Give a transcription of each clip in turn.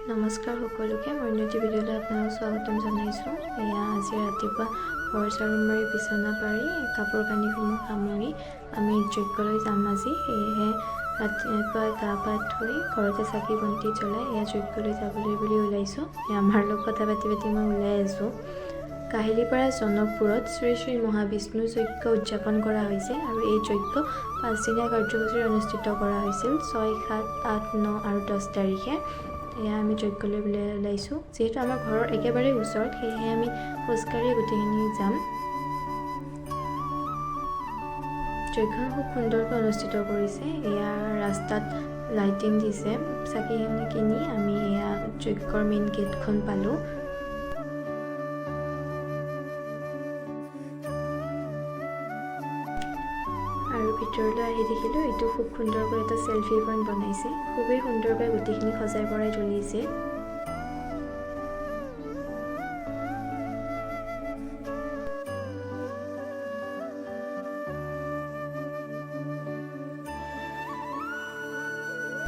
নমস্কাৰ সকলোকে মই নতুন ভিডিঅ'লৈ আপোনালোকক স্বাগতম জনাইছোঁ। এয়া আজি ৰাতিপুৱা ঘৰ ঝাৰু মাৰি বিচনা পাৰি কাপোৰ কানিসমূহ সামৰি আমি যজ্ঞলৈ যাম আজি। সেয়েহে ৰাতিপুৱা গা পা ধুই ঘৰতে চাকি বন্তি জ্বলাই এয়া যজ্ঞলৈ যাবলৈ বুলি ওলাইছোঁ। আমাৰ লগত কথা পাতি মই ওলাই আছোঁ। কাহিলীৰ পৰা জনকপুৰত শ্ৰী শ্ৰী মহাবিষ্ণু যজ্ঞ উদযাপন কৰা হৈছে আৰু এই যজ্ঞ 5 দিনীয়া কাৰ্যসূচীৰে অনুষ্ঠিত কৰা হৈছিল 6, 7, 8, 9 আৰু 10 তাৰিখে। এয়া আমি যজ্ঞলৈ ওলাইছোঁ। যিহেতু আমাৰ ঘৰৰ একেবাৰে ওচৰত সেয়েহে আমি খোজকাঢ়ি গোটেইখিনি যাম। যজ্ঞখন খুব সুন্দৰকৈ অনুষ্ঠিত কৰিছে। এয়া ৰাস্তাত লাইটিং দিছে। চাকিখিনি কিনি আমি এয়া যজ্ঞৰ মেইন গেটখন পালোঁ। আৰু ভিতৰলৈ আহি দেখিলোঁ এইটো খুব সুন্দৰকৈ এটা চেলফি পইণ্ট বনাইছে। খুবেই সুন্দৰকৈ গোটেইখিনি সজাই পৰাই তুলিছে।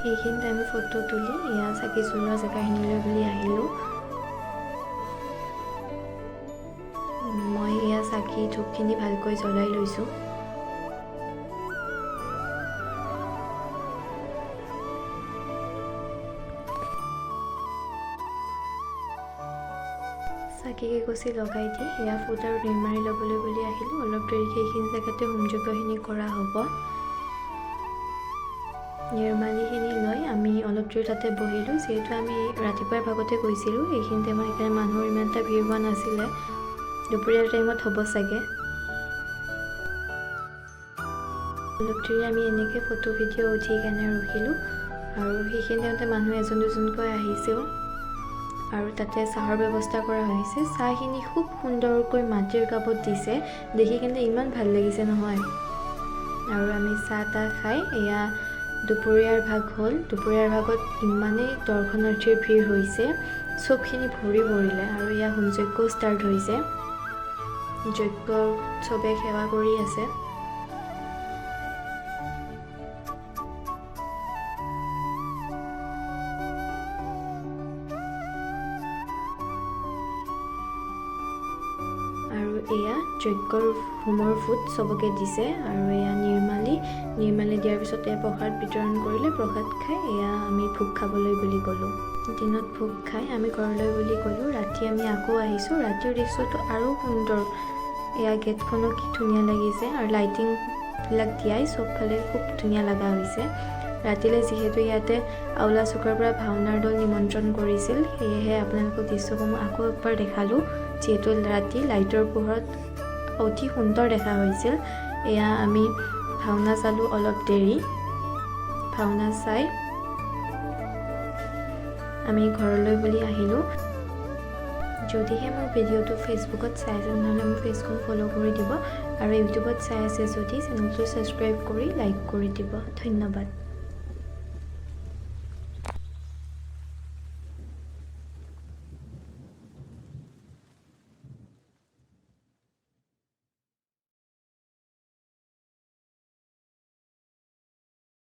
সেইখিনিতে আমি ফটো তুলি এয়া চাকি জ্বলোৱা জেগাখিনিলৈ বুলি আহিলোঁ। মই এয়া চাকি ধূপখিনি ভালকৈ জ্বলাই লৈছোঁ। চাকি কেগছি লগাই দি এয়া ফুট আৰু নিৰ্মালি ল'বলৈ বুলি আহিলোঁ। অলপ দেৰিকৈ এইখিনি জেগাতে হোম যজ্ঞখিনি কৰা হ'ব। নিৰ্মালিখিনি লৈ আমি অলপ দেৰি তাতে বহিলোঁ। যিহেতু আমি ৰাতিপুৱাৰ ভাগতে গৈছিলোঁ, এইখিনি টাইমত সেইকাৰণে মানুহৰ ইমান এটা ভিৰ হোৱা নাছিলে। দুপৰীয়াৰ টাইমত হ'ব চাগে। অলপ দেৰি আমি এনেকৈ ফটো ভিডিঅ' উঠি কেনে ৰখিলোঁ আৰু সেইখিনি টাইমতে মানুহ এজন দুজনকৈ আহিছেও আৰু তাতে চাহৰ ব্যৱস্থা কৰা হৈছে। চাহখিনি খুব সুন্দৰকৈ মাটিৰ কাপত দিছে, দেখি কিনে ইমান ভাল লাগিছে নহয়। আৰু আমি চাহ তাহ খাই এয়া দুপৰীয়াৰ ভাগ হ'ল। দুপৰীয়াৰ ভাগত ইমানেই দৰ্শনাৰ্থীৰ ভিৰ হৈছে, চবখিনি ভৰি পৰিলে আৰু এয়া হোম যজ্ঞ ষ্টাৰ্ট হৈছে। যজ্ঞ চবে সেৱা কৰি আছে। আৰু এয়া যজ্ঞৰ হোমৰ ফুট চবকে দিছে আৰু এয়া নিৰ্মালি দিয়াৰ পিছত এয়া প্ৰসাদ বিতৰণ কৰিলে। প্ৰসাদ খাই এয়া আমি ভোগ খাবলৈ বুলি গ'লোঁ। দিনত ভোগ খাই আমি ঘৰলৈ বুলি গ'লোঁ। ৰাতি আমি আকৌ আহিছোঁ। ৰাতিৰ দৃশ্যটো আৰু সুন্দৰ। এয়া গেটখনো কি ধুনীয়া লাগিছে আৰু লাইটিংবিলাক দিয়াই চবফালে খুব ধুনীয়া লগা হৈছে। ৰাতিলৈ যিহেতু ইয়াতে আউলা চুকৰ পৰা ভাওনাৰ দল নিমন্ত্ৰণ কৰিছিল, সেয়েহে আপোনালোকক দৃশ্যসমূহ আকৌ একবাৰ দেখালোঁ। যিহেতু ৰাতি লাইটৰ পোহৰত অতি সুন্দৰ দেখা হৈছিল। এয়া আমি ভাওনা চালোঁ অলপ দেৰি। ভাওনা চাই আমি ঘৰলৈ বুলি আহিলোঁ। যদিহে মোৰ ভিডিঅ'টো ফেচবুকত চাই আছে তেনেহ'লে মোৰ পেজখন ফ'ল' কৰি দিব আৰু ইউটিউবত চাই আছে যদি চেনেলটো ছাবস্ক্ৰাইব কৰি লাইক কৰি দিব। ধন্যবাদ।